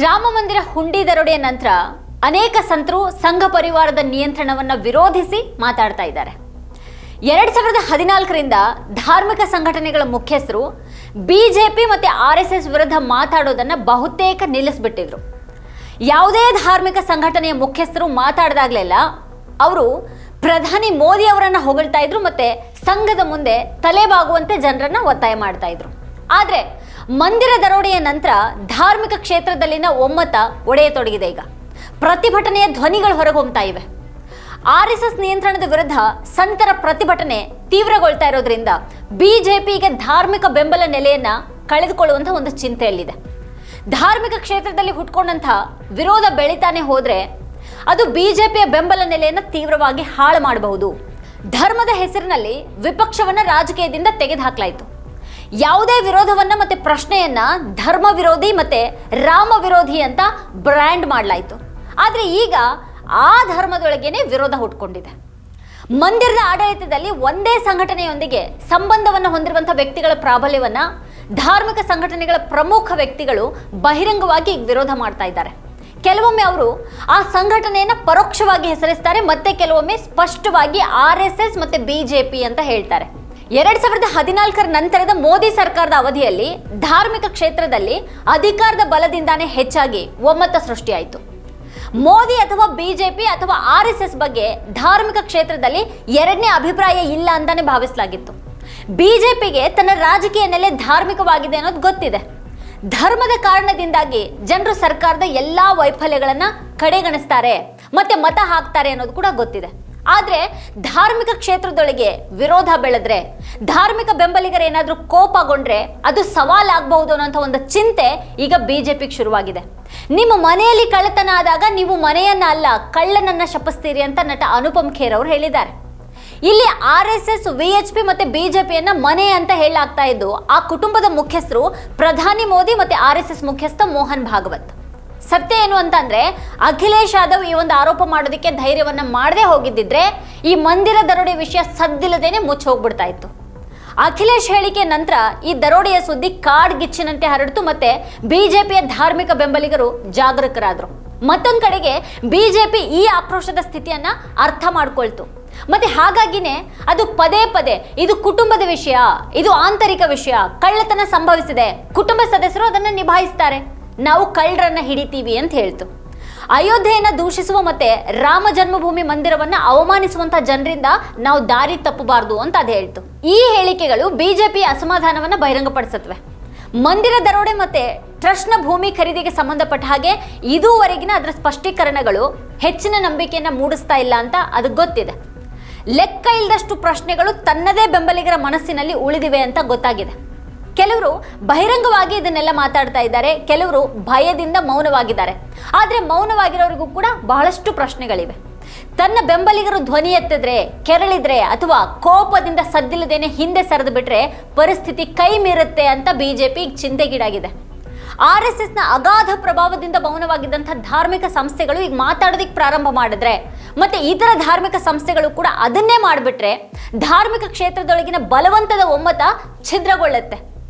ರಾಮ ಮಂದಿರ ಹುಂಡಿ ದರೋಡೆಯ ನಂತರ ಅನೇಕ ಸಂತರು ಸಂಘ ಪರಿವಾರದ ನಿಯಂತ್ರಣವನ್ನು ವಿರೋಧಿಸಿ ಮಾತಾಡ್ತಾ ಇದ್ದಾರೆ. 2014ರಿಂದ ಧಾರ್ಮಿಕ ಸಂಘಟನೆಗಳ ಮುಖ್ಯಸ್ಥರು ಬಿಜೆಪಿ ಮತ್ತು RSS ವಿರುದ್ಧ ಮಾತಾಡೋದನ್ನು ಬಹುತೇಕ ನಿಲ್ಲಿಸ್ಬಿಟ್ಟಿದ್ರು. ಯಾವುದೇ ಧಾರ್ಮಿಕ ಸಂಘಟನೆಯ ಮುಖ್ಯಸ್ಥರು ಮಾತಾಡಿದಾಗಲೆಲ್ಲ ಅವರು ಪ್ರಧಾನಿ ಮೋದಿ ಅವರನ್ನು ಹೊಗಳ್ತಾ ಇದ್ರು ಮತ್ತು ಸಂಘದ ಮುಂದೆ ತಲೆಬಾಗುವಂತೆ ಜನರನ್ನು ಒತ್ತಾಯ ಮಾಡ್ತಾ ಇದ್ರು. ಆದರೆ ಮಂದಿರ ದರೋಡೆಯ ನಂತರ ಧಾರ್ಮಿಕ ಕ್ಷೇತ್ರದಲ್ಲಿನ ಒಮ್ಮತ ಒಡೆಯತೊಡಗಿದೆ. ಈಗ ಪ್ರತಿಭಟನೆಯ ಧ್ವನಿಗಳು ಹೊರಹೊಮ್ತಾ ಇವೆ. RSS ನಿಯಂತ್ರಣದ ವಿರುದ್ಧ ಸಂತರ ಪ್ರತಿಭಟನೆ ತೀವ್ರಗೊಳ್ತಾ ಇರೋದ್ರಿಂದ ಬಿಜೆಪಿಗೆ ಧಾರ್ಮಿಕ ಬೆಂಬಲ ನೆಲೆಯನ್ನ ಕಳೆದುಕೊಳ್ಳುವಂಥ ಒಂದು ಚಿಂತೆಯಲ್ಲಿದೆ. ಧಾರ್ಮಿಕ ಕ್ಷೇತ್ರದಲ್ಲಿ ಹುಟ್ಕೊಂಡಂಥ ವಿರೋಧ ಬೆಳೀತಾನೆ ಹೋದ್ರೆ ಅದು ಬಿಜೆಪಿಯ ಬೆಂಬಲ ನೆಲೆಯನ್ನು ತೀವ್ರವಾಗಿ ಹಾಳು ಮಾಡಬಹುದು. ಧರ್ಮದ ಹೆಸರಿನಲ್ಲಿ ವಿಪಕ್ಷವನ್ನ ರಾಜಕೀಯದಿಂದ ತೆಗೆದುಹಾಕಲಾಯಿತು. ಯಾವುದೇ ವಿರೋಧವನ್ನ ಮತ್ತೆ ಪ್ರಶ್ನೆಯನ್ನ ಧರ್ಮ ವಿರೋಧಿ ಮತ್ತೆ ರಾಮ ವಿರೋಧಿ ಅಂತ ಬ್ರ್ಯಾಂಡ್ ಮಾಡಲಾಯಿತು. ಆದರೆ ಈಗ ಆ ಧರ್ಮದೊಳಗೇನೆ ವಿರೋಧ ಹುಟ್ಕೊಂಡಿದೆ. ಮಂದಿರದ ಆಡಳಿತದಲ್ಲಿ ಒಂದೇ ಸಂಘಟನೆಯೊಂದಿಗೆ ಸಂಬಂಧವನ್ನು ಹೊಂದಿರುವಂಥ ವ್ಯಕ್ತಿಗಳ ಪ್ರಾಬಲ್ಯವನ್ನ ಧಾರ್ಮಿಕ ಸಂಘಟನೆಗಳ ಪ್ರಮುಖ ವ್ಯಕ್ತಿಗಳು ಬಹಿರಂಗವಾಗಿ ವಿರೋಧ ಮಾಡ್ತಾ ಇದ್ದಾರೆ. ಕೆಲವೊಮ್ಮೆ ಅವರು ಆ ಸಂಘಟನೆಯನ್ನು ಪರೋಕ್ಷವಾಗಿ ಹೆಸರಿಸ್ತಾರೆ, ಮತ್ತೆ ಕೆಲವೊಮ್ಮೆ ಸ್ಪಷ್ಟವಾಗಿ RSS ಮತ್ತೆ ಬಿಜೆಪಿ ಅಂತ ಹೇಳ್ತಾರೆ. 2014ರ ನಂತರದ ಮೋದಿ ಸರ್ಕಾರದ ಅವಧಿಯಲ್ಲಿ ಧಾರ್ಮಿಕ ಕ್ಷೇತ್ರದಲ್ಲಿ ಅಧಿಕಾರದ ಬಲದಿಂದಾನೇ ಹೆಚ್ಚಾಗಿ ಒಮ್ಮತ ಸೃಷ್ಟಿಯಾಯಿತು. ಮೋದಿ ಅಥವಾ ಬಿಜೆಪಿ ಅಥವಾ RSS ಬಗ್ಗೆ ಧಾರ್ಮಿಕ ಕ್ಷೇತ್ರದಲ್ಲಿ ಎರಡನೇ ಅಭಿಪ್ರಾಯ ಇಲ್ಲ ಅಂತಾನೆ ಭಾವಿಸಲಾಗಿತ್ತು. ಬಿಜೆಪಿಗೆ ತನ್ನ ರಾಜಕೀಯ ನೆಲೆ ಧಾರ್ಮಿಕವಾಗಿದೆ ಅನ್ನೋದು ಗೊತ್ತಿದೆ. ಧರ್ಮದ ಕಾರಣದಿಂದಾಗಿ ಜನರು ಸರ್ಕಾರದ ಎಲ್ಲಾ ವೈಫಲ್ಯಗಳನ್ನ ಕಡೆಗಣಿಸ್ತಾರೆ ಮತ್ತೆ ಮತ ಹಾಕ್ತಾರೆ ಅನ್ನೋದು ಕೂಡ ಗೊತ್ತಿದೆ. ಆದ್ರೆ ಧಾರ್ಮಿಕ ಕ್ಷೇತ್ರದೊಳಗೆ ವಿರೋಧ ಬೆಳೆದ್ರೆ, ಧಾರ್ಮಿಕ ಬೆಂಬಲಿಗರೇನಾದ್ರೂ ಕೋಪಗೊಂಡ್ರೆ ಅದು ಸವಾಲಾಗಬಹುದು ಅನ್ನೋಂಥ ಒಂದು ಚಿಂತೆ ಈಗ ಬಿಜೆಪಿಗೆ ಶುರುವಾಗಿದೆ. ನಿಮ್ಮ ಮನೆಯಲ್ಲಿ ಕಳ್ಳತನ ಆದಾಗ ನೀವು ಮನೆಯನ್ನ ಅಲ್ಲ ಕಳ್ಳನನ್ನ ಶಪಿಸ್ತೀರಿ ಅಂತ ನಟ ಅನುಪಮ್ ಖೇರ್ ಅವರು ಹೇಳಿದ್ದಾರೆ. ಇಲ್ಲಿ RSS, VHP ಮತ್ತೆ ಬಿಜೆಪಿಯನ್ನ ಮನೆ ಅಂತ ಹೇಳಲಾಗ್ತಾ ಇದ್ದು ಆ ಕುಟುಂಬದ ಮುಖ್ಯಸ್ಥರು ಪ್ರಧಾನಿ ಮೋದಿ ಮತ್ತೆ RSS ಮುಖ್ಯಸ್ಥ ಮೋಹನ್ ಭಾಗವತ್. ಸತ್ಯ ಏನು ಅಂತಂದ್ರೆ ಅಖಿಲೇಶ್ ಯಾದವ್ ಈ ಒಂದು ಆರೋಪ ಮಾಡೋದಕ್ಕೆ ಧೈರ್ಯವನ್ನ ಮಾಡದೆ ಹೋಗಿದ್ದಿದ್ರೆ ಈ ಮಂದಿರ ದರೋಡೆ ವಿಷಯ ಸದ್ದಿಲ್ಲದೇನೆ ಮುಚ್ಚಿ ಹೋಗ್ಬಿಡ್ತಾ ಇತ್ತು. ಅಖಿಲೇಶ್ ಹೇಳಿಕೆ ನಂತರ ಈ ದರೋಡೆಯ ಸುದ್ದಿ ಕಾಡ್ಗಿಚ್ಚಿನಂತೆ ಹರಡಿತು ಮತ್ತೆ ಬಿಜೆಪಿಯ ಧಾರ್ಮಿಕ ಬೆಂಬಲಿಗರು ಜಾಗರೂಕರಾದ್ರು. ಮತ್ತೊಂದು ಕಡೆಗೆ ಬಿಜೆಪಿ ಈ ಆಕ್ರೋಶದ ಸ್ಥಿತಿಯನ್ನ ಅರ್ಥ ಮಾಡ್ಕೊಳ್ತು. ಮತ್ತೆ ಹಾಗಾಗಿನೇ ಅದು ಪದೇ ಪದೇ ಇದು ಕುಟುಂಬದ ವಿಷಯ, ಇದು ಆಂತರಿಕ ವಿಷಯ, ಕಳ್ಳತನ ಸಂಭವಿಸಿದೆ, ಕುಟುಂಬ ಸದಸ್ಯರು ಅದನ್ನು ನಿಭಾಯಿಸ್ತಾರೆ, ನಾವು ಕಳ್ಳರನ್ನ ಹಿಡಿತೀವಿ ಅಂತ ಹೇಳ್ತು. ಅಯೋಧ್ಯೆಯನ್ನ ದೂಷಿಸುವ ಮತ್ತೆ ರಾಮ ಜನ್ಮಭೂಮಿ ಮಂದಿರವನ್ನ ಅವಮಾನಿಸುವಂತ ಜನರಿಂದ ನಾವು ದಾರಿ ತಪ್ಪಬಾರದು ಅಂತ ಅದು ಹೇಳ್ತು. ಈ ಹೇಳಿಕೆಗಳು ಬಿಜೆಪಿ ಅಸಮಾಧಾನವನ್ನ ಬಹಿರಂಗಪಡಿಸುತ್ತವೆ. ಮಂದಿರ ದರೋಡೆ ಮತ್ತೆ ಟ್ರಸ್ಟ್ನ ಭೂಮಿ ಖರೀದಿಗೆ ಸಂಬಂಧಪಟ್ಟ ಹಾಗೆ ಇದುವರೆಗಿನ ಅದರ ಸ್ಪಷ್ಟೀಕರಣಗಳು ಹೆಚ್ಚಿನ ನಂಬಿಕೆಯನ್ನ ಮೂಡಿಸ್ತಾ ಇಲ್ಲ ಅಂತ ಅದಕ್ಕೆ ಗೊತ್ತಿದೆ. ಲೆಕ್ಕ ಇಲ್ಲದಷ್ಟು ಪ್ರಶ್ನೆಗಳು ತನ್ನದೇ ಬೆಂಬಲಿಗರ ಮನಸ್ಸಿನಲ್ಲಿ ಉಳಿದಿವೆ ಅಂತ ಗೊತ್ತಾಗಿದೆ. ಕೆಲವರು ಬಹಿರಂಗವಾಗಿ ಇದನ್ನೆಲ್ಲ ಮಾತಾಡ್ತಾ ಇದ್ದಾರೆ, ಕೆಲವರು ಭಯದಿಂದ ಮೌನವಾಗಿದ್ದಾರೆ. ಆದರೆ ಮೌನವಾಗಿರೋರಿಗೂ ಕೂಡ ಬಹಳಷ್ಟು ಪ್ರಶ್ನೆಗಳಿವೆ. ತನ್ನ ಬೆಂಬಲಿಗರು ಧ್ವನಿ ಎತ್ತಿದ್ರೆ, ಕೆರಳಿದ್ರೆ ಅಥವಾ ಕೋಪದಿಂದ ಸದ್ದಿಲ್ಲದೇನೆ ಹಿಂದೆ ಸರಿದು ಬಿಟ್ರೆ ಪರಿಸ್ಥಿತಿ ಕೈ ಮೀರುತ್ತೆ ಅಂತ ಬಿಜೆಪಿ ಚಿಂತೆಗೀಡಾಗಿದೆ. RSSನ ಅಗಾಧ ಪ್ರಭಾವದಿಂದ ಮೌನವಾಗಿದ್ದಂಥ ಧಾರ್ಮಿಕ ಸಂಸ್ಥೆಗಳು ಈಗ ಮಾತಾಡೋದಕ್ಕೆ ಪ್ರಾರಂಭ ಮಾಡಿದ್ರೆ ಮತ್ತೆ ಇತರ ಧಾರ್ಮಿಕ ಸಂಸ್ಥೆಗಳು ಕೂಡ ಅದನ್ನೇ ಮಾಡಿಬಿಟ್ರೆ ಧಾರ್ಮಿಕ ಕ್ಷೇತ್ರದೊಳಗಿನ ಬಲವಂತದ ಒಮ್ಮತ ಛಿದ್ರಗೊಳ್ಳುತ್ತೆ.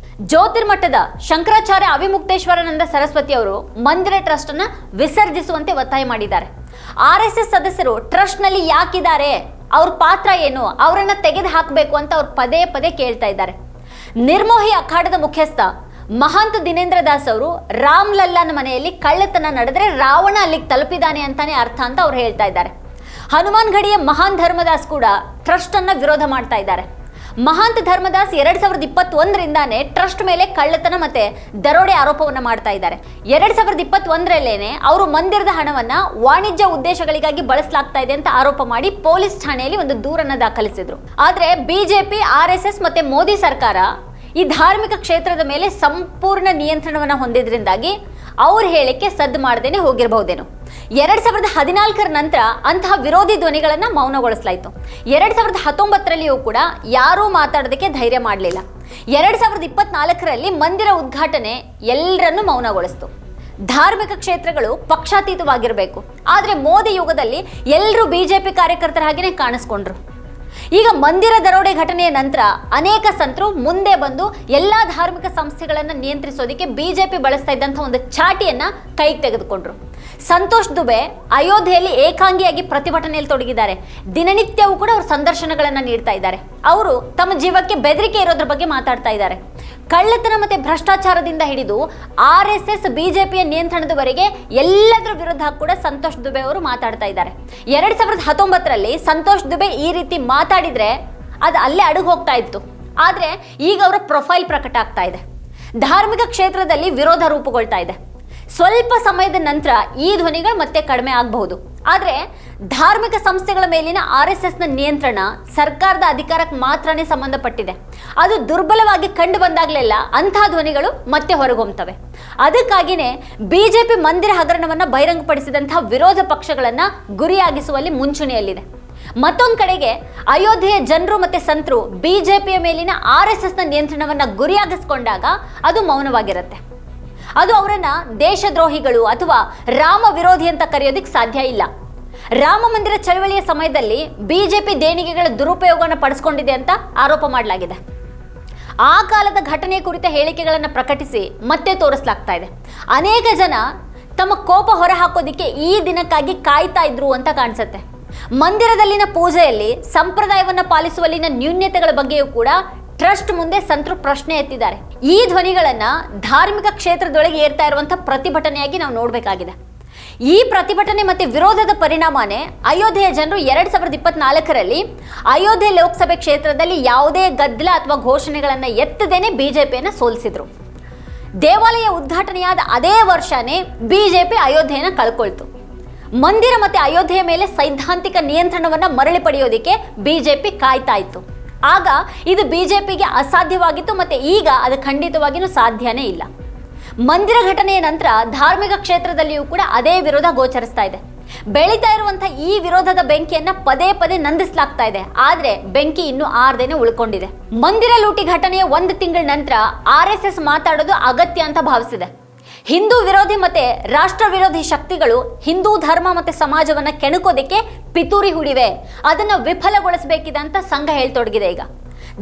ಜ್ಯೋತಿರ್ಮಠದ ಶಂಕರಾಚಾರ್ಯ ಅವಿಮುಕ್ತೇಶ್ವರಾನಂದ ಸರಸ್ವತಿ ಅವರು ಮಂದಿರ ಟ್ರಸ್ಟ್ ಅನ್ನ ವಿಸರ್ಜಿಸುವಂತೆ ಒತ್ತಾಯ ಮಾಡಿದ್ದಾರೆ. RSS ಸದಸ್ಯರು ಟ್ರಸ್ಟ್ ನಲ್ಲಿ ಯಾಕಿದ್ದಾರೆ, ಅವ್ರ ಪಾತ್ರ ಏನು, ಅವರನ್ನ ತೆಗೆದು ಹಾಕಬೇಕು ಅಂತ ಅವ್ರು ಪದೇ ಪದೇ ಕೇಳ್ತಾ ಇದ್ದಾರೆ. ನಿರ್ಮೋಹಿ ಅಖಾಡದ ಮುಖ್ಯಸ್ಥ ಮಹಾಂತ ದಿನೇಂದ್ರ ದಾಸ್ ಅವರು ರಾಮ್ ಲಲ್ಲಾನ ಮನೆಯಲ್ಲಿ ಕಳ್ಳತನ ನಡೆದ್ರೆ ರಾವಣ ಅಲ್ಲಿಗೆ ತಲುಪಿದಾನೆ ಅಂತಾನೆ ಅರ್ಥ ಅಂತ ಅವ್ರು ಹೇಳ್ತಾ ಇದ್ದಾರೆ. ಹನುಮಾನ್ ಗಡಿಯ ಮಹಾನ್ ಧರ್ಮದಾಸ್ ಕೂಡ ಟ್ರಸ್ಟ್ ಅನ್ನ ವಿರೋಧ ಮಾಡ್ತಾ ಇದ್ದಾರೆ. ಮಹಾಂತ ಧರ್ಮದಾಸ್ 2021ರಿಂದಾನೇ ಟ್ರಸ್ಟ್ ಮೇಲೆ ಕಳ್ಳತನ ಮತ್ತೆ ದರೋಡೆ ಆರೋಪವನ್ನ ಮಾಡ್ತಾ ಇದ್ದಾರೆ. 2021ರಲ್ಲೇನೆ ಅವರು ಮಂದಿರದ ಹಣವನ್ನ ವಾಣಿಜ್ಯ ಉದ್ದೇಶಗಳಿಗಾಗಿ ಬಳಸಲಾಗ್ತಾ ಇದೆ ಅಂತ ಆರೋಪ ಮಾಡಿ ಪೊಲೀಸ್ ಠಾಣೆಯಲ್ಲಿ ಒಂದು ದೂರನ್ನ ದಾಖಲಿಸಿದ್ರು. ಆದ್ರೆ ಬಿಜೆಪಿ, RSS ಮತ್ತೆ ಮೋದಿ ಸರ್ಕಾರ ಈ ಧಾರ್ಮಿಕ ಕ್ಷೇತ್ರದ ಮೇಲೆ ಸಂಪೂರ್ಣ ನಿಯಂತ್ರಣವನ್ನು ಹೊಂದಿದ್ರಿಂದಾಗಿ ಅವ್ರ ಹೇಳಿಕೆ ಸದ್ದು ಮಾಡದೇನೆ ಹೋಗಿರಬಹುದೇನೋ. 2014ರ ನಂತರ ಅಂತಹ ವಿರೋಧಿ ಧ್ವನಿಗಳನ್ನು ಮೌನಗೊಳಿಸಲಾಯಿತು. 2019ರಲ್ಲಿಯೂ ಕೂಡ ಯಾರೂ ಮಾತಾಡೋದಕ್ಕೆ ಧೈರ್ಯ ಮಾಡಲಿಲ್ಲ. 2024ರಲ್ಲಿ ಮಂದಿರ ಉದ್ಘಾಟನೆ ಎಲ್ಲರನ್ನೂ ಮೌನಗೊಳಿಸ್ತು. ಧಾರ್ಮಿಕ ಕ್ಷೇತ್ರಗಳು ಪಕ್ಷಾತೀತವಾಗಿರಬೇಕು, ಆದರೆ ಮೋದಿ ಯುಗದಲ್ಲಿ ಎಲ್ಲರೂ ಬಿಜೆಪಿ ಕಾರ್ಯಕರ್ತರ ಹಾಗೆಯೇ ಕಾಣಿಸ್ಕೊಂಡ್ರು. ಈಗ ಮಂದಿರ ದರೋಡೆ ಘಟನೆಯ ನಂತರ ಅನೇಕ ಸಂತರು ಮುಂದೆ ಬಂದು ಎಲ್ಲಾ ಧಾರ್ಮಿಕ ಸಂಸ್ಥೆಗಳನ್ನು ನಿಯಂತ್ರಿಸೋದಕ್ಕೆ ಬಿಜೆಪಿ ಬಳಸ್ತಾ ಇದ್ದಂಥ ಒಂದು ಚಾಟಿಯನ್ನ ಕೈಗೆ ತೆಗೆದುಕೊಂಡ್ರು. ಸಂತೋಷ್ ದುಬೆ ಅಯೋಧ್ಯೆಯಲ್ಲಿ ಏಕಾಂಗಿಯಾಗಿ ಪ್ರತಿಭಟನೆಯಲ್ಲಿ ತೊಡಗಿದ್ದಾರೆ. ದಿನನಿತ್ಯವೂ ಕೂಡ ಅವರು ಸಂದರ್ಶನಗಳನ್ನು ನೀಡ್ತಾ ಇದ್ದಾರೆ. ಅವರು ತಮ್ಮ ಜೀವಕ್ಕೆ ಬೆದರಿಕೆ ಇರೋದ್ರ ಬಗ್ಗೆ ಮಾತಾಡ್ತಾ ಇದ್ದಾರೆ. ಕಳ್ಳತನ ಮತ್ತೆ ಭ್ರಷ್ಟಾಚಾರದಿಂದ ಹಿಡಿದು RSS ಬಿಜೆಪಿಯ ನಿಯಂತ್ರಣದವರೆಗೆ ಎಲ್ಲದರ ವಿರುದ್ಧ ಕೂಡ ಸಂತೋಷ್ ದುಬೆ ಅವರು ಮಾತಾಡ್ತಾ ಇದ್ದಾರೆ. 2019ರಲ್ಲಿ ಸಂತೋಷ್ ದುಬೆ ಈ ರೀತಿ ಮಾತಾಡಿದ್ರೆ ಅದು ಅಲ್ಲೇ ಅಡಗು ಹೋಗ್ತಾ ಇತ್ತು. ಆದ್ರೆ ಈಗ ಅವರ ಪ್ರೊಫೈಲ್ ಪ್ರಕಟ ಆಗ್ತಾ ಇದೆ. ಧಾರ್ಮಿಕ ಕ್ಷೇತ್ರದಲ್ಲಿ ವಿರೋಧ ರೂಪುಗೊಳ್ತಾ ಇದೆ. ಸ್ವಲ್ಪ ಸಮಯದ ನಂತರ ಈ ಧ್ವನಿಗಳು ಮತ್ತೆ ಕಡಿಮೆ ಆಗಬಹುದು. ಆದರೆ ಧಾರ್ಮಿಕ ಸಂಸ್ಥೆಗಳ ಮೇಲಿನ RSSನ ನಿಯಂತ್ರಣ ಸರ್ಕಾರದ ಅಧಿಕಾರಕ್ಕೆ ಮಾತ್ರನೇ ಸಂಬಂಧಪಟ್ಟಿದೆ. ಅದು ದುರ್ಬಲವಾಗಿ ಕಂಡು ಬಂದಾಗಲೆಲ್ಲ ಅಂಥ ಧ್ವನಿಗಳು ಮತ್ತೆ ಹೊರಗೊಮ್ಮತವೆ. ಅದಕ್ಕಾಗಿಯೇ ಬಿಜೆಪಿ ಮಂದಿರ ಹಗರಣವನ್ನು ಬಹಿರಂಗಪಡಿಸಿದಂತಹ ವಿರೋಧ ಪಕ್ಷಗಳನ್ನು ಗುರಿಯಾಗಿಸುವಲ್ಲಿ ಮುಂಚೂಣಿಯಲ್ಲಿದೆ. ಮತ್ತೊಂದು ಕಡೆಗೆ ಅಯೋಧ್ಯೆಯ ಜನರು ಮತ್ತೆ ಸಂತರು ಬಿಜೆಪಿಯ ಮೇಲಿನ RSSನ ನಿಯಂತ್ರಣವನ್ನು ಗುರಿಯಾಗಿಸಿಕೊಂಡಾಗ ಅದು ಮೌನವಾಗಿರುತ್ತೆ. ಅದು ಅವರನ್ನ ದೇಶದ್ರೋಹಿಗಳು ಅಥವಾ ರಾಮ ವಿರೋಧಿ ಅಂತ ಕರೆಯೋದಕ್ಕೆ ಸಾಧ್ಯ ಇಲ್ಲ. ರಾಮ ಮಂದಿರ ಚಳವಳಿಯ ಸಮಯದಲ್ಲಿ ಬಿಜೆಪಿ ದೇಣಿಗೆಗಳ ದುರುಪಯೋಗವನ್ನು ಪಡಿಸ್ಕೊಂಡಿದೆ ಅಂತ ಆರೋಪ ಮಾಡಲಾಗಿದೆ. ಆ ಕಾಲದ ಘಟನೆ ಕುರಿತ ಹೇಳಿಕೆಗಳನ್ನು ಪ್ರಕಟಿಸಿ ಮತ್ತೆ ತೋರಿಸಲಾಗ್ತಾ ಇದೆ. ಅನೇಕ ಜನ ತಮ್ಮ ಕೋಪ ಹೊರಹಾಕೋದಿಕ್ಕೆ ಈ ದಿನಕ್ಕಾಗಿ ಕಾಯ್ತಾ ಇದ್ರು ಅಂತ ಕಾಣಿಸುತ್ತೆ. ಮಂದಿರದಲ್ಲಿನ ಪೂಜೆಯಲ್ಲಿ ಸಂಪ್ರದಾಯವನ್ನು ಪಾಲಿಸುವಲ್ಲಿನ ನ್ಯೂನ್ಯತೆಗಳ ಬಗ್ಗೆಯೂ ಕೂಡ ಟ್ರಸ್ಟ್ ಮುಂದೆ ಸಂತರು ಪ್ರಶ್ನೆ ಎತ್ತಿದ್ದಾರೆ. ಈ ಧ್ವನಿಗಳನ್ನ ಧಾರ್ಮಿಕ ಕ್ಷೇತ್ರದೊಳಗೆ ಏರ್ತಾ ಇರುವಂತಹ ಪ್ರತಿಭಟನೆಯಾಗಿ ನಾವು ನೋಡಬೇಕಾಗಿದೆ. ಈ ಪ್ರತಿಭಟನೆ ಮತ್ತೆ ವಿರೋಧದ ಪರಿಣಾಮನೇ ಅಯೋಧ್ಯೆಯ ಜನರು 2024ರಲ್ಲಿ ಅಯೋಧ್ಯೆ ಲೋಕಸಭೆ ಕ್ಷೇತ್ರದಲ್ಲಿ ಯಾವುದೇ ಗದ್ದಲ ಅಥವಾ ಘೋಷಣೆಗಳನ್ನು ಎತ್ತದೇನೆ ಬಿಜೆಪಿಯನ್ನು ಸೋಲಿಸಿದ್ರು. ದೇವಾಲಯ ಉದ್ಘಾಟನೆಯಾದ ಅದೇ ವರ್ಷನೇ ಬಿಜೆಪಿ ಅಯೋಧ್ಯೆಯನ್ನು ಕಳ್ಕೊಳ್ತು. ಮಂದಿರ ಮತ್ತೆ ಅಯೋಧ್ಯೆಯ ಮೇಲೆ ಸೈದ್ಧಾಂತಿಕ ನಿಯಂತ್ರಣವನ್ನು ಮರಳಿ ಪಡೆಯೋದಕ್ಕೆ ಬಿಜೆಪಿ ಕಾಯ್ತಾ ಇತ್ತು. ಆಗ ಇದು ಬಿಜೆಪಿಗೆ ಅಸಾಧ್ಯವಾಗಿತ್ತು ಮತ್ತೆ ಈಗ ಅದು ಖಂಡಿತವಾಗಿಯೂ ಸಾಧ್ಯನೇ ಇಲ್ಲ. ಮಂದಿರ ಘಟನೆಯ ನಂತರ ಧಾರ್ಮಿಕ ಕ್ಷೇತ್ರದಲ್ಲಿಯೂ ಕೂಡ ಅದೇ ವಿರೋಧ ಗೋಚರಿಸ್ತಾ ಇದೆ. ಬೆಳೀತಾ ಇರುವಂತಹ ಈ ವಿರೋಧದ ಬೆಂಕಿಯನ್ನ ಪದೇ ಪದೇ ನಂದಿಸಲಾಗ್ತಾ ಇದೆ. ಆದ್ರೆ ಬೆಂಕಿ ಇನ್ನೂ ಆರ್ದೇನೆ ಉಳ್ಕೊಂಡಿದೆ. ಮಂದಿರ ಲೂಟಿ ಘಟನೆಯ 1 ತಿಂಗಳ ನಂತರ RSS ಮಾತಾಡೋದು ಅಗತ್ಯ ಅಂತ ಭಾವಿಸಿದೆ. ಹಿಂದೂ ವಿರೋಧಿ ಮತ್ತೆ ರಾಷ್ಟ್ರ ವಿರೋಧಿ ಶಕ್ತಿಗಳು ಹಿಂದೂ ಧರ್ಮ ಮತ್ತೆ ಸಮಾಜವನ್ನ ಕೆಣಕೋದಕ್ಕೆ ಪಿತೂರಿ ಹೂಡಿವೆ. ಅದನ್ನು ವಿಫಲಗೊಳಿಸಬೇಕಿದೆ ಅಂತ ಸಂಘ ಹೇಳ್ತೊಡಗಿದೆ. ಈಗ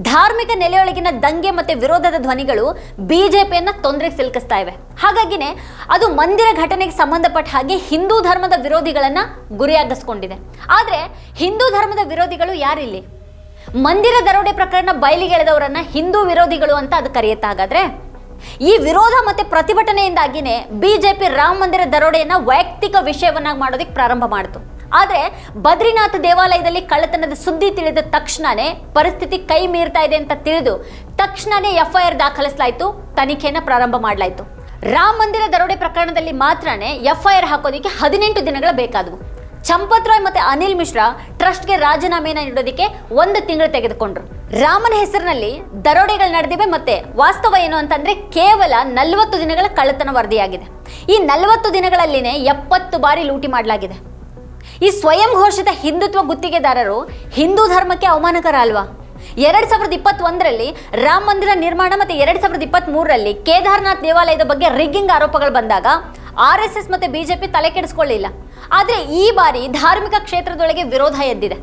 ಧಾರ್ಮಿಕ ನೆಲೆಯೊಳಗಿನ ದಂಗೆ ಮತ್ತೆ ವಿರೋಧದ ಧ್ವನಿಗಳು ಬಿಜೆಪಿಯನ್ನ ತೊಂದರೆಗೆ ಸಿಲುಕಿಸ್ತಾ ಇವೆ. ಹಾಗಾಗಿನೇ ಅದು ಮಂದಿರ ಘಟನೆಗೆ ಸಂಬಂಧಪಟ್ಟ ಹಾಗೆ ಹಿಂದೂ ಧರ್ಮದ ವಿರೋಧಿಗಳನ್ನ ಗುರಿಯಾಗಿಸ್ಕೊಂಡಿದೆ. ಆದ್ರೆ ಹಿಂದೂ ಧರ್ಮದ ವಿರೋಧಿಗಳು ಯಾರಿಲ್ಲಿ? ಮಂದಿರ ದರೋಡೆ ಪ್ರಕರಣ ಬಯಲಿಗೆಳೆದವರನ್ನ ಹಿಂದೂ ವಿರೋಧಿಗಳು ಅಂತ ಅದು ಕರೆಯುತ್ತಾ? ಹಾಗಾದ್ರೆ ಈ ವಿರೋಧ ಮತ್ತೆ ಪ್ರತಿಭಟನೆಯಿಂದಾಗಿನೇ ಬಿಜೆಪಿ ರಾಮ ಮಂದಿರ ದರೋಡೆಯನ್ನ ವೈಯಕ್ತಿಕ ವಿಷಯವನ್ನಾಗಿ ಮಾಡೋದಕ್ಕೆ ಪ್ರಾರಂಭ ಮಾಡಿತು. ಆದ್ರೆ ಬದ್ರಿನಾಥ ದೇವಾಲಯದಲ್ಲಿ ಕಳ್ಳತನದ ಸುದ್ದಿ ತಿಳಿದ ತಕ್ಷಣನೇ ಪರಿಸ್ಥಿತಿ ಕೈ ಮೀರ್ತಾ ಇದೆ ಅಂತ ತಿಳಿದು ತಕ್ಷಣನೇ FIR ದಾಖಲಿಸಲಾಯಿತು, ತನಿಖೆಯನ್ನ ಪ್ರಾರಂಭ ಮಾಡಲಾಯಿತು. ರಾಮ ಮಂದಿರ ದರೋಡೆ ಪ್ರಕರಣದಲ್ಲಿ ಮಾತ್ರನೇ FIR ಹಾಕೋದಕ್ಕೆ 18 ದಿನಗಳು ಬೇಕಾದವು. ಚಂಪತ್ ರಾಯ್ ಮತ್ತೆ ಅನಿಲ್ ಮಿಶ್ರಾ ಟ್ರಸ್ಟ್ಗೆ ರಾಜೀನಾಮೆಯನ್ನು ನೀಡೋದಕ್ಕೆ 1 ತಿಂಗಳು ತೆಗೆದುಕೊಂಡ್ರು. ರಾಮನ ಹೆಸರಿನಲ್ಲಿ ದರೋಡೆಗಳು ನಡೆದಿವೆ. ಮತ್ತೆ ವಾಸ್ತವ ಏನು ಅಂತಂದ್ರೆ ಕೇವಲ 40 ದಿನಗಳ ಕಳ್ಳತನ ವರದಿಯಾಗಿದೆ. ಈ 40 ದಿನಗಳಲ್ಲಿನೇ 70 ಬಾರಿ ಲೂಟಿ ಮಾಡಲಾಗಿದೆ. ಈ ಸ್ವಯಂ ಘೋಷಿತ ಹಿಂದುತ್ವ ಗುತ್ತಿಗೆದಾರರು ಹಿಂದೂ ಧರ್ಮಕ್ಕೆ ಅವಮಾನಕರ ಅಲ್ವಾ? 2021ರಲ್ಲಿ ರಾಮ ಮಂದಿರ ನಿರ್ಮಾಣ ಮತ್ತೆ 2023ರಲ್ಲಿ ಕೇದಾರ್ನಾಥ್ ದೇವಾಲಯದ ಬಗ್ಗೆ ರಿಗ್ಗಿಂಗ್ ಆರೋಪಗಳು ಬಂದಾಗ RSS ಮತ್ತೆ ಬಿಜೆಪಿ ತಲೆ ಕೆಡಿಸ್ಕೊಳ್ಳಿಲ್ಲ. ಆದ್ರೆ ಈ ಬಾರಿ ಧಾರ್ಮಿಕ ಕ್ಷೇತ್ರದೊಳಗೆ ವಿರೋಧ ಎದ್ದಿದೆ.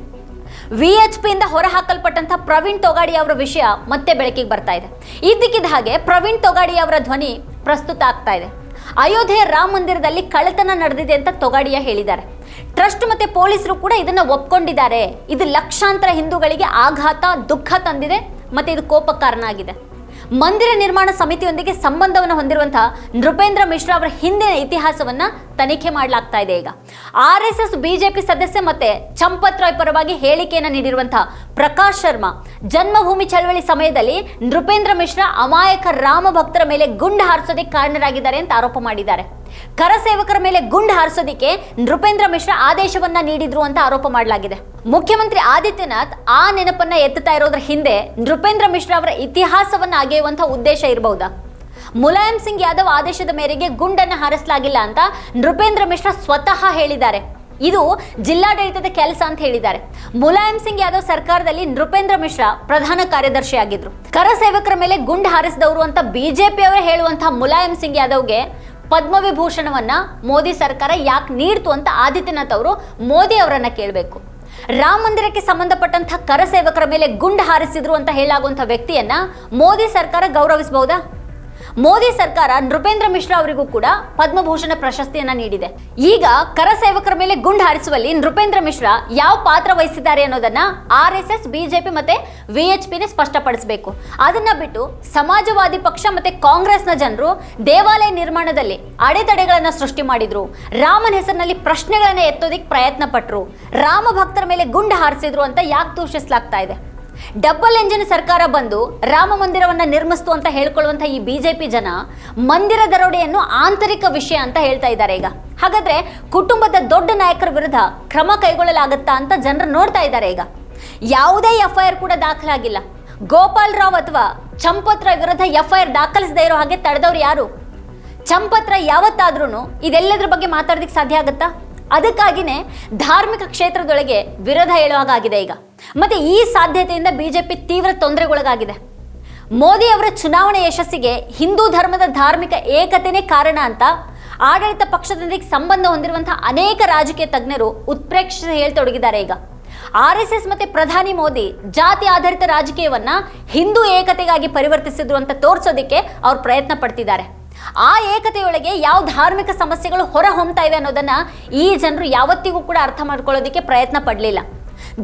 VHPಯಿಂದ ಹೊರಹಾಕಲ್ಪಟ್ಟಂತಹ ಪ್ರವೀಣ್ ತೊಗಾಡಿ ಅವರ ವಿಷಯ ಮತ್ತೆ ಬೆಳಕಿಗೆ ಬರ್ತಾ ಇದೆ. ಇದ್ದಕ್ಕಿದ್ದ ಹಾಗೆ ಪ್ರವೀಣ್ ತೊಗಾಡಿ ಅವರ ಧ್ವನಿ ಪ್ರಸ್ತುತ ಆಗ್ತಾ ಇದೆ. ಅಯೋಧ್ಯೆಯ ರಾಮ ಮಂದಿರದಲ್ಲಿ ಕಳ್ಳತನ ನಡೆದಿದೆ ಅಂತ ತೊಗಾಡಿಯ ಹೇಳಿದ್ದಾರೆ. ಟ್ರಸ್ಟ್ ಮತ್ತೆ ಪೊಲೀಸರು ಕೂಡ ಇದನ್ನ ಒಪ್ಕೊಂಡಿದ್ದಾರೆ. ಇದು ಲಕ್ಷಾಂತರ ಹಿಂದೂಗಳಿಗೆ ಆಘಾತ, ದುಃಖ ತಂದಿದೆ ಮತ್ತೆ ಇದು ಕೋಪಕ್ಕೆ ಕಾರಣ ಆಗಿದೆ. ಮಂದಿರ ನಿರ್ಮಾಣ ಸಮಿತಿಯೊಂದಿಗೆ ಸಂಬಂಧವನ್ನು ಹೊಂದಿರುವಂತಹ ನೃಪೇಂದ್ರ ಮಿಶ್ರಾ ಅವರ ಹಿಂದಿನ ಇತಿಹಾಸವನ್ನ ತನಿಖೆ ಮಾಡಲಾಗ್ತಾ ಇದೆ. ಈಗ RSS ಬಿಜೆಪಿ ಸದಸ್ಯ ಮತ್ತೆ ಚಂಪತ್ ರಾಯ್ ಪರವಾಗಿ ಹೇಳಿಕೆಯನ್ನು ನೀಡಿರುವಂತಹ ಪ್ರಕಾಶ್ ಶರ್ಮಾ ಜನ್ಮಭೂಮಿ ಚಳವಳಿ ಸಮಯದಲ್ಲಿ ನೃಪೇಂದ್ರ ಮಿಶ್ರಾ ಅಮಾಯಕ ರಾಮ ಭಕ್ತರ ಮೇಲೆ ಗುಂಡು ಹಾರಿಸೋದಕ್ಕೆ ಕಾರಣರಾಗಿದ್ದಾರೆ ಅಂತ ಆರೋಪ ಮಾಡಿದ್ದಾರೆ. ಕರಸೇವಕರ ಮೇಲೆ ಗುಂಡು ಹಾರಿಸೋದಕ್ಕೆ ನೃಪೇಂದ್ರ ಮಿಶ್ರಾ ಆದೇಶವನ್ನ ನೀಡಿದ್ರು ಅಂತ ಆರೋಪ ಮಾಡಲಾಗಿದೆ. ಮುಖ್ಯಮಂತ್ರಿ ಆದಿತ್ಯನಾಥ್ ಆ ನೆನಪನ್ನ ಎತ್ತುತ್ತಾ ಇರೋದ್ರ ಹಿಂದೆ ನೃಪೇಂದ್ರ ಮಿಶ್ರಾ ಅವರ ಇತಿಹಾಸವನ್ನ ಅಗೆಯುವಂತಹ ಉದ್ದೇಶ ಇರಬಹುದಾ? ಮುಲಾಯಂ ಸಿಂಗ್ ಯಾದವ್ ಆದೇಶದ ಮೇರೆಗೆ ಗುಂಡನ್ನು ಹಾರಿಸಲಾಗಿಲ್ಲ ಅಂತ ನೃಪೇಂದ್ರ ಮಿಶ್ರಾ ಸ್ವತಃ ಹೇಳಿದ್ದಾರೆ. ಇದು ಜಿಲ್ಲಾಡಳಿತದ ಕೆಲಸ ಅಂತ ಹೇಳಿದ್ದಾರೆ. ಮುಲಾಯಂ ಸಿಂಗ್ ಯಾದವ್ ಸರ್ಕಾರದಲ್ಲಿ ನೃಪೇಂದ್ರ ಮಿಶ್ರಾ ಪ್ರಧಾನ ಕಾರ್ಯದರ್ಶಿಯಾಗಿದ್ರು. ಕರಸೇವಕರ ಮೇಲೆ ಗುಂಡು ಹಾರಿಸಿದವರು ಅಂತ ಬಿಜೆಪಿ ಅವರೇ ಹೇಳುವಂತಹ ಮುಲಾಯಂ ಸಿಂಗ್ ಯಾದವ್ಗೆ ಪದ್ಮವಿಭೂಷಣವನ್ನ ಮೋದಿ ಸರ್ಕಾರ ಯಾಕೆ ನೀಡ್ತು ಅಂತ ಆದಿತ್ಯನಾಥ್ ಅವರು ಮೋದಿ ಅವರನ್ನ ಕೇಳಬೇಕು. ರಾಮ ಮಂದಿರಕ್ಕೆ ಸಂಬಂಧಪಟ್ಟಂತಹ ಕರಸೇವಕರ ಮೇಲೆ ಗುಂಡು ಹಾರಿಸಿದ್ರು ಅಂತ ಹೇಳಾಗುವಂತಹ ವ್ಯಕ್ತಿಯನ್ನ ಮೋದಿ ಸರ್ಕಾರ ಗೌರವಿಸಬಹುದಾ? ಮೋದಿ ಸರ್ಕಾರ ನೃಪೇಂದ್ರ ಮಿಶ್ರಾ ಅವರಿಗೂ ಕೂಡ ಪದ್ಮಭೂಷಣ ಪ್ರಶಸ್ತಿಯನ್ನ ನೀಡಿದೆ. ಈಗ ಕರಸೇವಕರ ಮೇಲೆ ಗುಂಡು ಹಾರಿಸುವಲ್ಲಿ ನೃಪೇಂದ್ರ ಮಿಶ್ರಾ ಯಾವ ಪಾತ್ರ ವಹಿಸಿದ್ದಾರೆ ಅನ್ನೋದನ್ನ RSS, ಬಿಜೆಪಿ ಮತ್ತೆ VHPನೇ ಸ್ಪಷ್ಟಪಡಿಸಬೇಕು. ಅದನ್ನ ಬಿಟ್ಟು ಸಮಾಜವಾದಿ ಪಕ್ಷ ಮತ್ತೆ ಕಾಂಗ್ರೆಸ್ನ ಜನರು ದೇವಾಲಯ ನಿರ್ಮಾಣದಲ್ಲಿ ಅಡೆತಡೆಗಳನ್ನ ಸೃಷ್ಟಿ ಮಾಡಿದ್ರು, ರಾಮನ ಹೆಸರಿನಲ್ಲಿ ಪ್ರಶ್ನೆಗಳನ್ನ ಎತ್ತೋದಿಕ್ ಪ್ರಯತ್ನ ಪಟ್ರು, ರಾಮ ಭಕ್ತರ ಮೇಲೆ ಗುಂಡು ಹಾರಿಸಿದ್ರು ಅಂತ ಯಾಕೆ ದೂಷಿಸಲಾಗ್ತಾ ಇದೆ? ಡಬಲ್ ಎಂಜಿನ್ ಸರ್ಕಾರ ಬಂದು ರಾಮ ಮಂದಿರವನ್ನ ನಿರ್ಮಿಸ್ತು ಅಂತ ಹೇಳ್ಕೊಳ್ಳುವಂತ ಈ ಬಿಜೆಪಿ ಜನ ಮಂದಿರ ದರೋಡೆಯನ್ನು ಆಂತರಿಕ ವಿಷಯ ಅಂತ ಹೇಳ್ತಾ ಇದ್ದಾರೆ. ಈಗ ಹಾಗಾದ್ರೆ ಕುಟುಂಬದ ದೊಡ್ಡ ನಾಯಕರ ವಿರುದ್ಧ ಕ್ರಮ ಕೈಗೊಳ್ಳಲಾಗುತ್ತಾ ಅಂತ ಜನರು ನೋಡ್ತಾ ಇದ್ದಾರೆ. ಈಗ ಯಾವುದೇ FIR ಕೂಡ ದಾಖಲಾಗಿಲ್ಲ. ಗೋಪಾಲ್ ರಾವ್ ಅಥವಾ ಚಂಪತ್ರ ವಿರುದ್ಧ FIR ದಾಖಲಿಸದೇ ಇರೋ ಹಾಗೆ ತಡೆದವ್ರು ಯಾರು? ಚಂಪತ್ರ ಯಾವತ್ತಾದ್ರೂ ಇದೆಲ್ಲದ್ರ ಬಗ್ಗೆ ಮಾತಾಡೋದಕ್ಕೆ ಸಾಧ್ಯ ಆಗುತ್ತಾ? ಅದಕ್ಕಾಗಿನೇ ಧಾರ್ಮಿಕ ಕ್ಷೇತ್ರದೊಳಗೆ ವಿರೋಧ ಹೇಳುವಾಗಿದೆ ಈಗ. ಮತ್ತೆ ಈ ಸಾಧ್ಯತೆಯಿಂದ ಬಿಜೆಪಿ ತೀವ್ರ ತೊಂದರೆಗೊಳಗಾಗಿದೆ. ಮೋದಿ ಅವರ ಚುನಾವಣೆ ಯಶಸ್ಸಿಗೆ ಹಿಂದೂ ಧರ್ಮದ ಧಾರ್ಮಿಕ ಏಕತೆನೇ ಕಾರಣ ಅಂತ ಆಡಳಿತ ಪಕ್ಷದೊಂದಿಗೆ ಸಂಬಂಧ ಹೊಂದಿರುವಂತಹ ಅನೇಕ ರಾಜಕೀಯ ತಜ್ಞರು ಉತ್ಪ್ರೇಕ್ಷಿಸಿ ಹೇಳ್ತೊಡಗಿದ್ದಾರೆ. ಈಗ RSS ಮತ್ತೆ ಪ್ರಧಾನಿ ಮೋದಿ ಜಾತಿ ಆಧಾರಿತ ರಾಜಕೀಯವನ್ನ ಹಿಂದೂ ಏಕತೆಗಾಗಿ ಪರಿವರ್ತಿಸಿದ್ರು ಅಂತ ತೋರಿಸೋದಕ್ಕೆ ಅವ್ರು ಪ್ರಯತ್ನ ಪಡ್ತಿದ್ದಾರೆ. ಆ ಏಕತೆಯೊಳಗೆ ಯಾವ ಧಾರ್ಮಿಕ ಸಮಸ್ಯೆಗಳು ಹೊರ ಹೊಮ್ತಾ ಇವೆ ಅನ್ನೋದನ್ನ ಈ ಜನರು ಯಾವತ್ತಿಗೂ ಕೂಡ ಅರ್ಥ ಮಾಡ್ಕೊಳ್ಳೋದಕ್ಕೆ ಪ್ರಯತ್ನ ಪಡಲಿಲ್ಲ.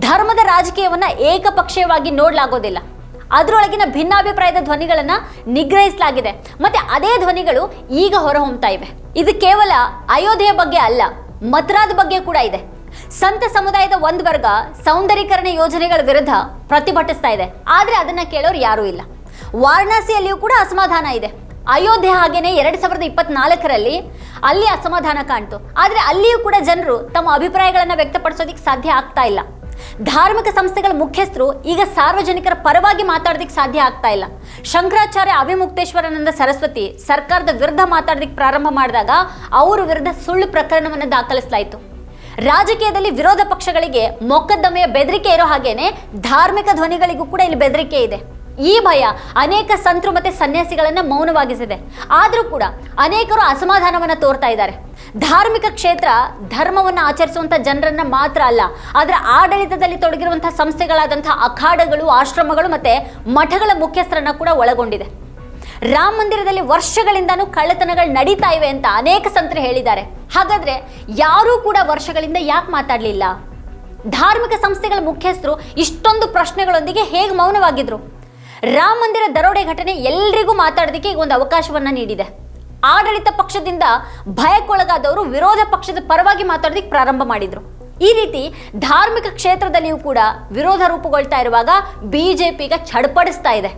ಧರ್ಮದ ರಾಜಕೀಯವನ್ನ ಏಕಪಕ್ಷೀಯವಾಗಿ ನೋಡಲಾಗೋದಿಲ್ಲ. ಅದರೊಳಗಿನ ಭಿನ್ನಾಭಿಪ್ರಾಯದ ಧ್ವನಿಗಳನ್ನ ನಿಗ್ರಹಿಸಲಾಗಿದೆ. ಮತ್ತೆ ಅದೇ ಧ್ವನಿಗಳು ಈಗ ಹೊರ ಹೊಮ್ತಾ ಇವೆ. ಇದು ಕೇವಲ ಅಯೋಧ್ಯೆಯ ಬಗ್ಗೆ ಅಲ್ಲ, ಮಥುರಾದ ಬಗ್ಗೆ ಕೂಡ ಇದೆ. ಸಂತ ಸಮುದಾಯದ ಒಂದು ವರ್ಗ ಸೌಂದರೀಕರಣ ಯೋಜನೆಗಳ ವಿರುದ್ಧ ಪ್ರತಿಭಟಿಸ್ತಾ ಇದೆ. ಆದ್ರೆ ಅದನ್ನ ಕೇಳೋರು ಯಾರೂ ಇಲ್ಲ. ವಾರಣಾಸಿಯಲ್ಲಿಯೂ ಕೂಡ ಅಸಮಾಧಾನ ಇದೆ. ಅಯೋಧ್ಯೆ ಹಾಗೇನೆ 2024ರಲ್ಲಿ ಅಲ್ಲಿ ಅಸಮಾಧಾನ ಕಾಣ್ತು. ಆದ್ರೆ ಅಲ್ಲಿಯೂ ಕೂಡ ಜನರು ತಮ್ಮ ಅಭಿಪ್ರಾಯಗಳನ್ನ ವ್ಯಕ್ತಪಡಿಸೋದಿಕ್ಕೆ ಸಾಧ್ಯ ಆಗ್ತಾ ಇಲ್ಲ. ಧಾರ್ಮಿಕ ಸಂಸ್ಥೆಗಳ ಮುಖ್ಯಸ್ಥರು ಈಗ ಸಾರ್ವಜನಿಕರ ಪರವಾಗಿ ಮಾತಾಡೋದಿಕ್ಕೆ ಸಾಧ್ಯ ಆಗ್ತಾ ಇಲ್ಲ. ಶಂಕರಾಚಾರ್ಯ ಅವಿಮುಕ್ತೇಶ್ವರಾನಂದ ಸರಸ್ವತಿ ಸರ್ಕಾರದ ವಿರುದ್ಧ ಮಾತಾಡೋದಿಕ್ಕೆ ಪ್ರಾರಂಭ ಮಾಡಿದಾಗ ಅವರ ವಿರುದ್ಧ ಸುಳ್ಳು ಪ್ರಕರಣವನ್ನು ದಾಖಲಿಸಲಾಯಿತು. ರಾಜಕೀಯದಲ್ಲಿ ವಿರೋಧ ಪಕ್ಷಗಳಿಗೆ ಮೊಕದ್ದಮೆಯ ಬೆದರಿಕೆ ಇರೋ ಹಾಗೇನೆ ಧಾರ್ಮಿಕ ಧ್ವನಿಗಳಿಗೂ ಕೂಡ ಇಲ್ಲಿ ಬೆದರಿಕೆ ಇದೆ. ಈ ಭಯ ಅನೇಕ ಸಂತರು ಮತ್ತೆ ಸನ್ಯಾಸಿಗಳನ್ನ ಮೌನವಾಗಿಸಿದೆ. ಆದರೂ ಕೂಡ ಅನೇಕರು ಅಸಮಾಧಾನವನ್ನ ತೋರ್ತಾ ಇದ್ದಾರೆ. ಧಾರ್ಮಿಕ ಕ್ಷೇತ್ರ ಧರ್ಮವನ್ನು ಆಚರಿಸುವಂಥ ಜನರನ್ನ ಮಾತ್ರ ಅಲ್ಲ, ಅದರ ಆಡಳಿತದಲ್ಲಿ ತೊಡಗಿರುವಂತಹ ಸಂಸ್ಥೆಗಳಾದಂತಹ ಅಖಾಡಗಳು, ಆಶ್ರಮಗಳು ಮತ್ತೆ ಮಠಗಳ ಮುಖ್ಯಸ್ಥರನ್ನ ಕೂಡ ಒಳಗೊಂಡಿದೆ. ರಾಮ ಮಂದಿರದಲ್ಲಿ ವರ್ಷಗಳಿಂದಾನು ಕಳ್ಳತನಗಳು ನಡೀತಾ ಇವೆ ಅಂತ ಅನೇಕ ಸಂತರು ಹೇಳಿದ್ದಾರೆ. ಹಾಗಾದ್ರೆ ಯಾರೂ ಕೂಡ ವರ್ಷಗಳಿಂದ ಯಾಕೆ ಮಾತಾಡಲಿಲ್ಲ? ಧಾರ್ಮಿಕ ಸಂಸ್ಥೆಗಳ ಮುಖ್ಯಸ್ಥರು ಇಷ್ಟೊಂದು ಪ್ರಶ್ನೆಗಳೊಂದಿಗೆ ಹೇಗೆ ಮೌನವಾಗಿದ್ರು? ರಾಮ ಮಂದಿರ ದರೋಡೆ ಘಟನೆ ಎಲ್ರಿಗೂ ಮಾತಾಡೋದಕ್ಕೆ ಈಗ ಒಂದು ಅವಕಾಶವನ್ನ ನೀಡಿದೆ. ಆಡಳಿತ ಪಕ್ಷದಿಂದ ಭಯಕ್ಕೊಳಗಾದವರು ವಿರೋಧ ಪಕ್ಷದ ಪರವಾಗಿ ಮಾತಾಡೋದಕ್ಕೆ ಪ್ರಾರಂಭ ಮಾಡಿದ್ರು. ಈ ರೀತಿ ಧಾರ್ಮಿಕ ಕ್ಷೇತ್ರದಲ್ಲಿಯೂ ಕೂಡ ವಿರೋಧ ರೂಪುಗೊಳ್ತಾ ಇರುವಾಗ ಬಿಜೆಪಿಗೆ ಚಡ್ಪಡಿಸ್ತಾ ಇದೆ.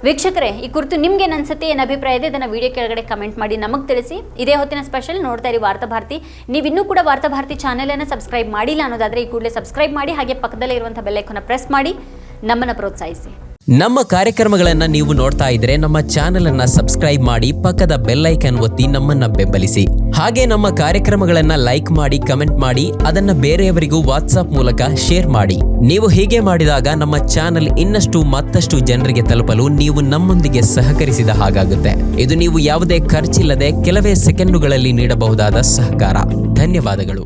ವೀಕ್ಷಕರೇ, ಈ ಕುರಿತು ನಿಮ್ಗೆ ಏನು ಅನ್ಸುತ್ತೆ, ಏನು ಅಭಿಪ್ರಾಯ ಇದೆ, ಇದನ್ನ ವಿಡಿಯೋ ಕೆಳಗಡೆ ಕಮೆಂಟ್ ಮಾಡಿ ನಮಗೆ ತಿಳಿಸಿ. ಇದೇ ಹೊತ್ತಿನ ಸ್ಪೆಷಲ್ ನೋಡ್ತಾ ಇರಿ ವಾರ್ತಾಭಾರತಿ. ನೀವು ಇನ್ನೂ ಕೂಡ ವಾರ್ತಾಭಾರತಿ ಚಾನೆಲನ್ನು ಸಬ್ಸ್ಕ್ರೈಬ್ ಮಾಡಿಲ್ಲ ಅನ್ನೋದಾದ್ರೆ ಈ ಕೂಡಲೇ ಸಬ್ಸ್ಕ್ರೈಬ್ ಮಾಡಿ, ಹಾಗೆ ಪಕ್ಕದಲ್ಲೇ ಇರುವಂತಹ ಬೆಲ್ ಐಕಾನ್ ಪ್ರೆಸ್ ಮಾಡಿ ನಮ್ಮನ್ನು ಪ್ರೋತ್ಸಾಹಿಸಿ. ನಮ್ಮ ಕಾರ್ಯಕ್ರಮಗಳನ್ನು ನೀವು ನೋಡ್ತಾ ಇದ್ರೆ ನಮ್ಮ ಚಾನೆಲ್ ಅನ್ನ ಸಬ್ಸ್ಕ್ರೈಬ್ ಮಾಡಿ, ಪಕ್ಕದ ಬೆಲ್ ಐಕಾನ್ ಒತ್ತಿ ನಮ್ಮನ್ನ ಬೆಂಬಲಿಸಿ. ಹಾಗೆ ನಮ್ಮ ಕಾರ್ಯಕ್ರಮಗಳನ್ನ ಲೈಕ್ ಮಾಡಿ, ಕಮೆಂಟ್ ಮಾಡಿ, ಅದನ್ನ ಬೇರೆಯವರಿಗೂ ವಾಟ್ಸ್ಆಪ್ ಮೂಲಕ ಶೇರ್ ಮಾಡಿ. ನೀವು ಹೀಗೆ ಮಾಡಿದಾಗ ನಮ್ಮ ಚಾನೆಲ್ ಇನ್ನಷ್ಟು ಮತ್ತಷ್ಟು ಜನರಿಗೆ ತಲುಪಲು ನೀವು ನಮ್ಮೊಂದಿಗೆ ಸಹಕರಿಸಿದ ಹಾಗಾಗುತ್ತೆ. ಇದು ನೀವು ಯಾವುದೇ ಖರ್ಚಿಲ್ಲದೆ ಕೆಲವೇ ಸೆಕೆಂಡುಗಳಲ್ಲಿ ನೀಡಬಹುದಾದ ಸಹಕಾರ. ಧನ್ಯವಾದಗಳು.